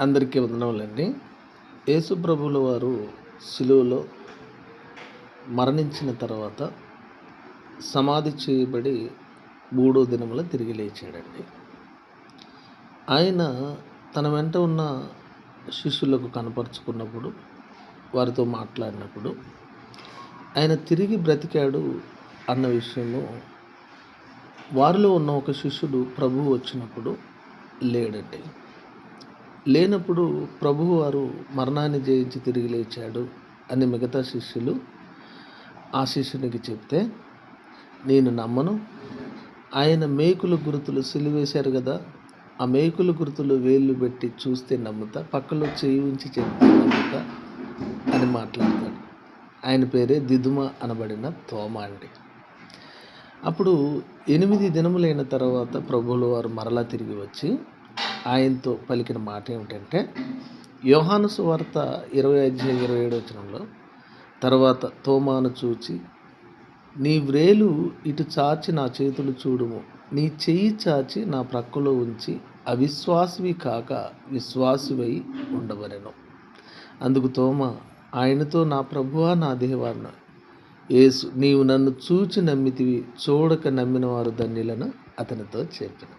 అందరికీ వందనములండి. యేసు ప్రభువుల వారు సిలువలో మరణించిన తర్వాత సమాధి చేయబడి మూడో దినమున తిరిగి లేచాడండి. ఆయన తన వెంట ఉన్న శిష్యులకు కనపరుచుకున్నప్పుడు, వారితో మాట్లాడినప్పుడు ఆయన తిరిగి బ్రతికాడు అన్న విషయము వారిలో ఉన్న ఒక శిష్యుడు ప్రభువు వచ్చినప్పుడు లేడండి. లేనప్పుడు ప్రభువు వారు మరణాన్ని జయించి తిరిగి లేచాడు అని మిగతా శిష్యులు ఆ శిష్యునికి చెప్తే, నేను నమ్మను, ఆయన మేకుల గుర్తులు సిలువేశారు కదా, ఆ మేకుల గుర్తులు వేళ్ళు పెట్టి చూస్తే నమ్ముతా, పక్కలో చేయి ఉంచి చెప్తే నమ్ముతా అని మాట్లాడతాడు. ఆయన పేరే దిదుమ అనబడిన తోమా అండి. అప్పుడు 8 దినములైన తర్వాత ప్రభువుల వారు మరలా తిరిగి వచ్చి ఆయనతో పలికిన మాట ఏమిటంటే, యోహాను సువార్త 20:27 తర్వాత తోమాను చూచి, నీ వ్రేలు ఇటు చాచి నా చేతులు చూడుము, నీ చెయ్యి చాచి నా ప్రక్కలో ఉంచి అవిశ్వాసివి కాక విశ్వాసివై ఉండవలెను. అందుకు తోమా ఆయనతో, నా ప్రభువా నా దేవా అన్నాడు. యేసు, నీవు నన్ను చూచి నమ్మితివి, చూడక నమ్మిన వారు ధన్యులను అతనితో చెప్పెను.